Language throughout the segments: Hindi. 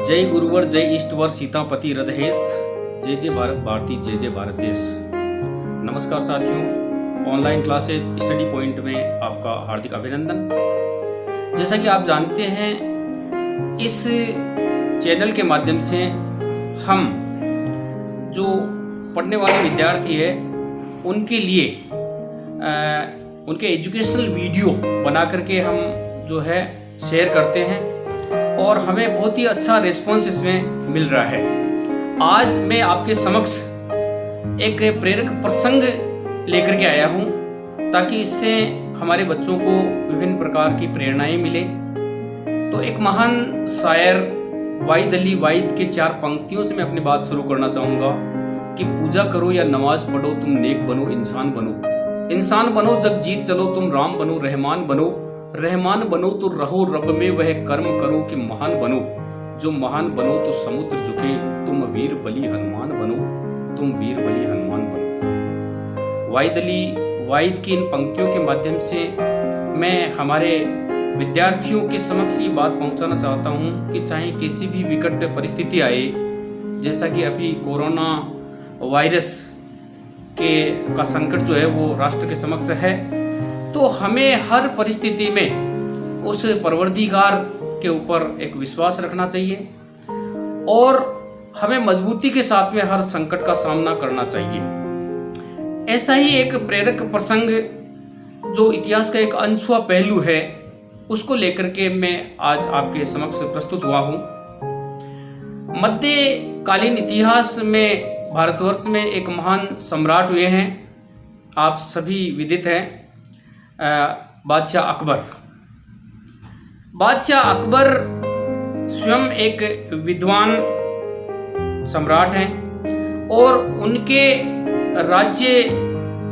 जय गुरुवर, जय ईष्टवर, सीतापति हृदयेश, जय जय भारत भारती, जय जय भारत देश। नमस्कार साथियों, ऑनलाइन क्लासेज स्टडी पॉइंट में आपका हार्दिक अभिनंदन। जैसा कि आप जानते हैं, इस चैनल के माध्यम से हम जो पढ़ने वाले विद्यार्थी है उनके लिए उनके एजुकेशनल वीडियो बना करके हम जो है शेयर करते हैं और हमें बहुत ही अच्छा रिस्पॉन्स इसमें मिल रहा है। आज मैं आपके समक्ष एक प्रेरक प्रसंग लेकर के आया हूं ताकि इससे हमारे बच्चों को विभिन्न प्रकार की प्रेरणाएं मिले। तो एक महान शायर वाइद अली वाइद के 4 पंक्तियों से मैं अपनी बात शुरू करना चाहूँगा कि पूजा करो या नमाज पढ़ो, तुम नेक बनो, इंसान बनो। इंसान बनो, जग जीत चलो, तुम राम बनो, रहमान बनो। रहमान बनो तो रहो रब में, वह कर्म करो कि महान बनो। जो महान बनो तो समुद्र झुके, तुम वीर बली हनुमान बनो, तुम वीर बली हनुमान बनो। वाइद अली वाइद की इन पंक्तियों के माध्यम से मैं हमारे विद्यार्थियों के समक्ष ये बात पहुंचाना चाहता हूं कि चाहे किसी भी विकट परिस्थिति आए, जैसा कि अभी कोरोना वायरस का संकट जो है वो राष्ट्र के समक्ष है, तो हमें हर परिस्थिति में उस परवरदिगार के ऊपर एक विश्वास रखना चाहिए और हमें मजबूती के साथ में हर संकट का सामना करना चाहिए। ऐसा ही एक प्रेरक प्रसंग जो इतिहास का एक अनछुआ पहलू है, उसको लेकर के मैं आज आपके समक्ष प्रस्तुत हुआ हूँ। मध्यकालीन इतिहास में भारतवर्ष में एक महान सम्राट हुए हैं, आप सभी विदित हैं, बादशाह अकबर। बादशाह अकबर स्वयं एक विद्वान सम्राट हैं और उनके राज्य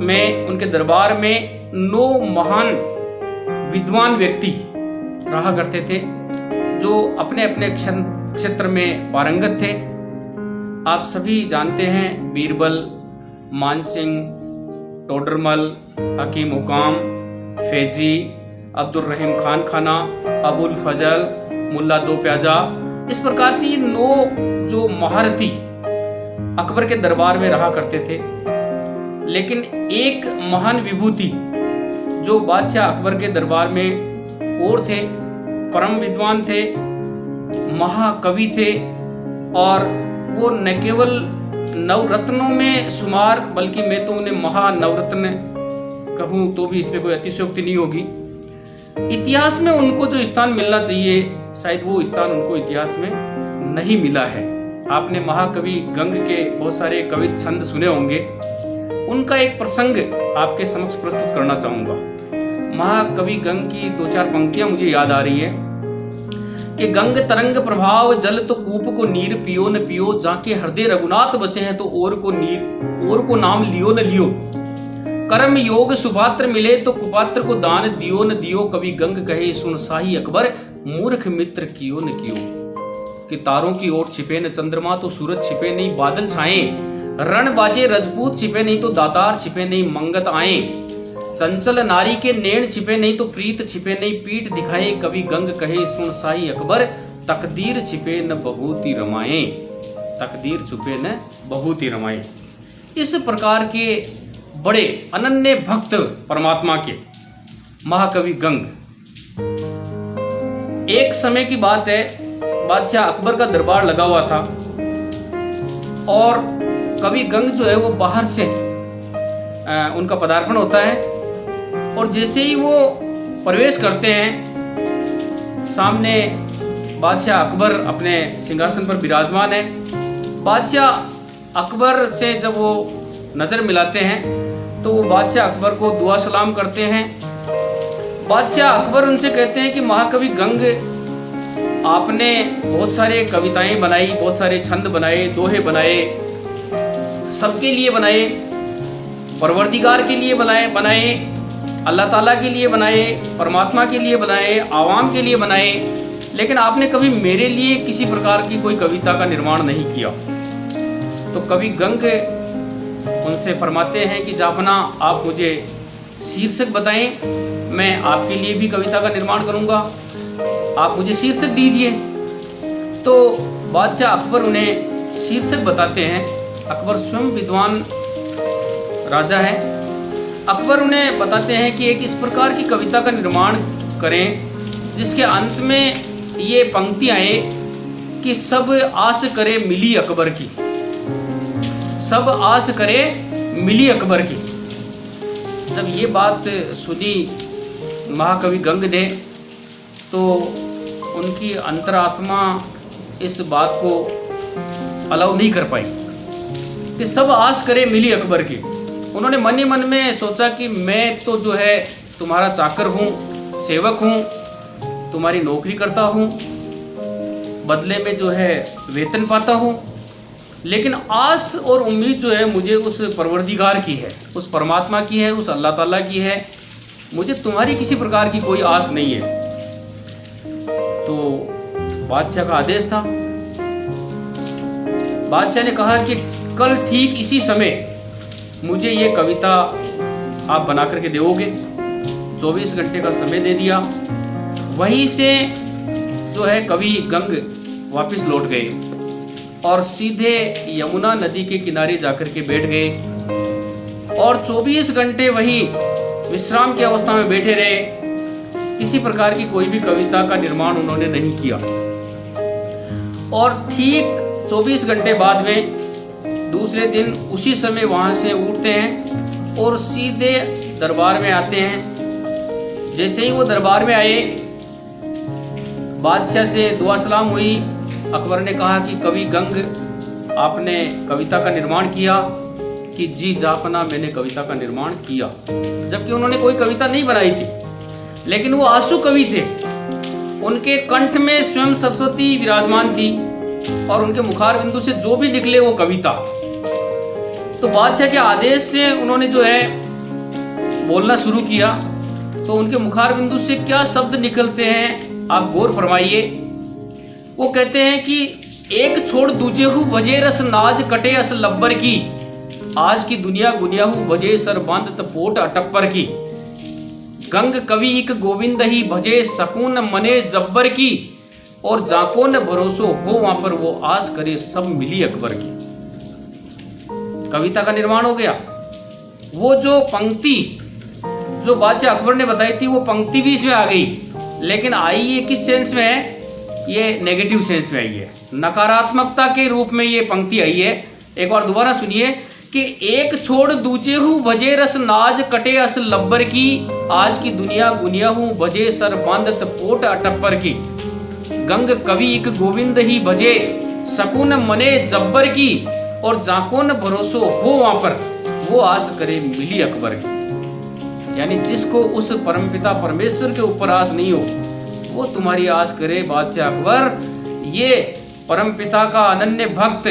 में, उनके दरबार में 9 महान विद्वान व्यक्ति रहा करते थे जो अपने अपने क्षेत्र में पारंगत थे। आप सभी जानते हैं, बीरबल, मानसिंह, टोडरमल, हकीम हुकाम, फैजी, अब्दुल रहीम खान खाना, अबुल फजल, मुल्ला दो प्याजा। इस प्रकार से ये 9 जो महारथी अकबर के दरबार में रहा करते थे। लेकिन एक महान विभूति जो बादशाह अकबर के दरबार में और थे, परम विद्वान थे, महाकवि थे और वो न केवल नवरत्नों में शुमार, बल्कि मैं तो उन्हें महानवरत्न कहूँ तो भी इसमें कोई अतिशयोक्ति नहीं होगी। इतिहास में उनको जो स्थान मिलना चाहिए, शायद वो स्थान उनको इतिहास में नहीं मिला है। आपने महाकवि गंग के बहुत सारे कवित छंद सुने होंगे, उनका एक प्रसंग आपके समक्ष प्रस्तुत करना चाहूँगा। महाकवि गंग की 2-4 पंक्तियाँ मुझे याद आ रही है कि गंग तरंग प्रभाव जल तो कूप को नीर पियो न पियो, जाके हृदय रघुनाथ बसे हैं तो और को नाम लियो न लियो। कर्म योग सुपात्र मिले तो कुपात्र को दान दियो न दियो। कभी गंग कहे सुन शाही अकबर, मूर्ख मित्र कियो न कियो। कि तारों की ओर छिपे न चंद्रमा तो सूरज छिपे नहीं बादल छाए। रण बाजे रजपूत छिपे नहीं तो दातार छिपे नहीं मंगत आए। चंचल नारी के नैन छिपे नहीं तो प्रीत छिपे नहीं पीठ दिखाए। कभी गंग कहे सुन शाही अकबर, तकदीर छिपे न बहूति रमाए। तकदीर छुपे न बहूति रमाए। इस प्रकार के बड़े अनन्य भक्त परमात्मा के महाकवि गंग। एक समय की बात है, बादशाह अकबर का दरबार लगा हुआ था और कवि गंग जो है वो बाहर से उनका पदार्पण होता है और जैसे ही वो प्रवेश करते हैं, सामने बादशाह अकबर अपने सिंहासन पर विराजमान है। बादशाह अकबर से जब वो नज़र मिलाते हैं तो वो बादशाह अकबर को दुआ सलाम करते हैं। बादशाह अकबर उनसे कहते हैं कि महाकवि गंग, आपने बहुत सारे कविताएं बनाई, बहुत सारे छंद बनाए, दोहे बनाए, सबके लिए बनाए, परवरदिगार के लिए बनाए, अल्लाह ताला के लिए बनाए, परमात्मा के लिए बनाए, आवाम के लिए बनाए, लेकिन आपने कभी मेरे लिए किसी प्रकार की कोई कविता का निर्माण नहीं किया। तो कवि गंग उनसे फरमाते हैं कि जाफना, आप मुझे शीर्षक बताएं, मैं आपके लिए भी कविता का निर्माण करूंगा, आप मुझे शीर्षक दीजिए। तो बादशाह अकबर उन्हें शीर्षक बताते हैं। अकबर स्वयं विद्वान राजा है। अकबर उन्हें बताते हैं कि एक इस प्रकार की कविता का निर्माण करें जिसके अंत में ये पंक्ति आए कि सब आस करे मिली अकबर की, सब आस करे मिली अकबर की। जब ये बात सुनी महाकवि गंग ने तो उनकी अंतरात्मा इस बात को अलाउ नहीं कर पाई कि सब आस करे मिली अकबर की। उन्होंने मन ही मन में सोचा कि मैं तो जो है तुम्हारा चाकर हूँ, सेवक हूँ, तुम्हारी नौकरी करता हूँ, बदले में जो है वेतन पाता हूँ, लेकिन आस और उम्मीद जो है मुझे उस परवरदिगार की है, उस परमात्मा की है, उस अल्लाह ताला की है। मुझे तुम्हारी किसी प्रकार की कोई आस नहीं है। तो बादशाह का आदेश था। बादशाह ने कहा कि कल ठीक इसी समय मुझे ये कविता आप बना करके दोगे। 24 घंटे का समय दे दिया। वहीं से जो है कवि गंग वापस लौट गए और सीधे यमुना नदी के किनारे जाकर के बैठ गए और 24 घंटे वही विश्राम की अवस्था में बैठे रहे। किसी प्रकार की कोई भी कविता का निर्माण उन्होंने नहीं किया। और ठीक 24 घंटे बाद में दूसरे दिन उसी समय वहाँ से उठते हैं और सीधे दरबार में आते हैं। जैसे ही वो दरबार में आए, बादशाह से दुआ सलाम हुई। अकबर ने कहा कि कवि गंग, आपने कविता का निर्माण किया? कि जी जापना, मैंने कविता का निर्माण किया। जबकि उन्होंने कोई कविता नहीं बनाई थी, लेकिन वो आंसू कवि थे। उनके कंठ में स्वयं सरस्वती विराजमान थी और उनके मुखार बिंदु से जो भी निकले वो कविता। तो बादशाह के आदेश से उन्होंने जो है बोलना शुरू किया। तो उनके मुखार बिंदु से क्या शब्द निकलते हैं आप गौर फरमाइए। वो कहते हैं कि एक छोड़ दूजे हूँ बजे रस नाज कटे अस लब्बर की, आज की दुनिया गुनिया हूँ बजे सर बंद तपोट अटप्पर की। गंग कवि एक गोविंद ही भजे सकून मने जब्बर की, और जाको न भरोसो हो वहां पर वो आस करे सब मिली अकबर की। कविता का निर्माण हो गया। वो जो पंक्ति जो बादशाह अकबर ने बताई थी वो पंक्ति भी इसमें आ गई, लेकिन आई ये किस सेंस में है? ये नेगेटिव सेंस में आई है, नकारात्मकता के रूप में ये पंक्ति आई है। एक बार दोबारा सुनिए कि एक छोड़ दूजे हूँ भजे रस नाज कटे अस लब्बर की, आज की दुनिया गुनिया हूँ भजे सर बांधत पोट अटप्पर की। गंग कवि एक गोविंद ही भजे सकून मने जब्बर की, और जाको न भरोसो हो वहां पर वो आस करे मिली अकबर की। यानी जिसको उस परमपिता परमेश्वर के ऊपर आस नहीं हो वो तुम्हारी आस करे बादशाह अकबर। ये परमपिता का अनन्य भक्त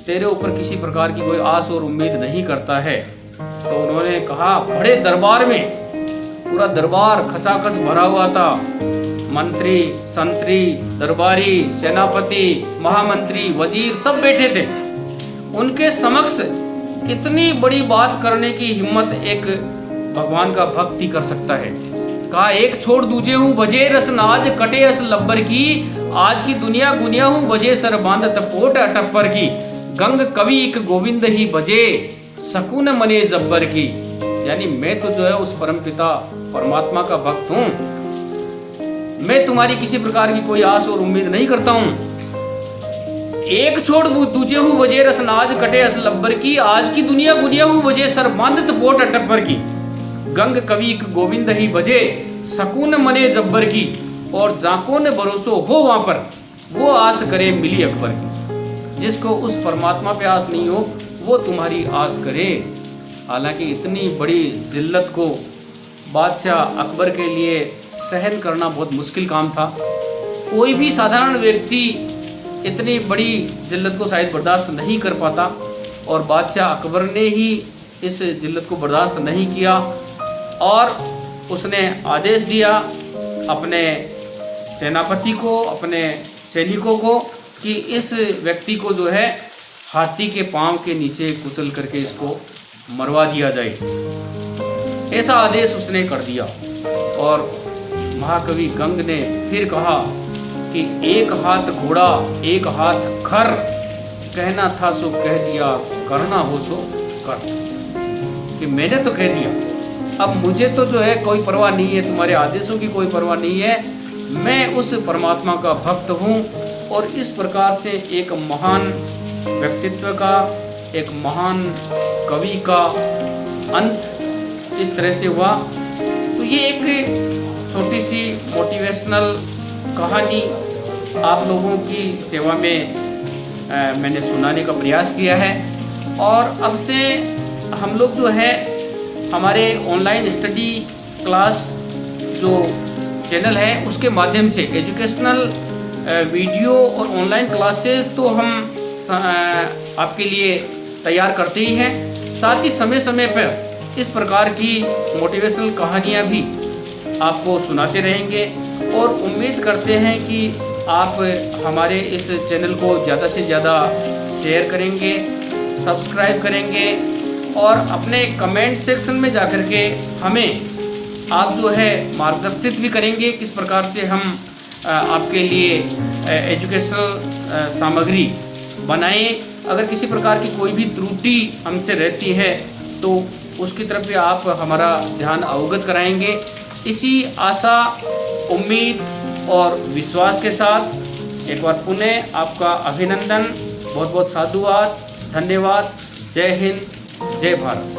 तेरे ऊपर किसी प्रकार की कोई आस और उम्मीद नहीं करता है। तो उन्होंने कहा, बड़े दरबार में पूरा दरबार खचाखच भरा हुआ था। मंत्री, संतरी, दरबारी, सेनापति, महामंत्री, वजीर सब बैठे थे। उनके समक्ष इतनी बड़ी बात करने की हिम्मत एक भगवान का भक्त ही कर सकता है। कहा, एक छोड़ दूजे हूँ बजे रस नाज कटे अस लब्बर की, आज की दुनिया गुनिया हूँ बजे सर बांधत पोट अटप्पर की। गंग कवि एक गोविंद ही बजे सकून मने जब्बर की। यानी मैं तो जो है उस परमपिता परमात्मा का भक्त हूँ। मैं तुम्हारी किसी प्रकार की कोई आस और उम्मीद नहीं करता हूँ। एक छोड़ दूजे हूँ बजे रस नाज कटे अस लब्बर की, आज की दुनिया गुनिया हूँ बजे सर बांधत पोट अटप्पर की। गंग कवि एक गोविंद ही बजे सकून मने जब्बर की, और जाको न भरोसो हो वहां पर वो आस करे मिली अकबर की। जिसको उस परमात्मा पे आस नहीं हो वो तुम्हारी आस करे। हालांकि इतनी बड़ी जिल्लत को बादशाह अकबर के लिए सहन करना बहुत मुश्किल काम था। कोई भी साधारण व्यक्ति इतनी बड़ी जिल्लत को शायद बर्दाश्त नहीं कर पाता, और बादशाह अकबर ने ही इस जिल्लत को बर्दाश्त नहीं किया और उसने आदेश दिया अपने सेनापति को, अपने सैनिकों को कि इस व्यक्ति को जो है हाथी के पांव के नीचे कुचल करके इसको मरवा दिया जाए। ऐसा आदेश उसने कर दिया। और महाकवि गंग ने फिर कहा कि एक हाथ घोड़ा एक हाथ खर, कहना था सो कह दिया, करना हो सो कर। कि मैंने तो कह दिया, अब मुझे तो जो है कोई परवाह नहीं है, तुम्हारे आदेशों की कोई परवाह नहीं है, मैं उस परमात्मा का भक्त हूँ। और इस प्रकार से एक महान व्यक्तित्व का, एक महान कवि का अंत इस तरह से हुआ। तो ये एक छोटी सी मोटिवेशनल कहानी आप लोगों की सेवा में मैंने सुनाने का प्रयास किया है। और अब से हम लोग जो है हमारे ऑनलाइन स्टडी क्लास जो चैनल है उसके माध्यम से एजुकेशनल वीडियो और ऑनलाइन क्लासेस तो हम आपके लिए तैयार करते ही हैं, साथ ही समय समय पर इस प्रकार की मोटिवेशनल कहानियाँ भी आपको सुनाते रहेंगे। और उम्मीद करते हैं कि आप हमारे इस चैनल को ज़्यादा से ज़्यादा शेयर करेंगे, सब्सक्राइब करेंगे और अपने कमेंट सेक्शन में जाकर के हमें आप जो है मार्गदर्शित भी करेंगे किस प्रकार से हम आपके लिए एजुकेशनल सामग्री बनाएं। अगर किसी प्रकार की कोई भी त्रुटि हमसे रहती है तो उसकी तरफ भी आप हमारा ध्यान अवगत कराएंगे। इसी आशा, उम्मीद और विश्वास के साथ एक बार पुनः आपका अभिनंदन, बहुत बहुत साधुवाद, धन्यवाद। जय हिंद, जय भारत।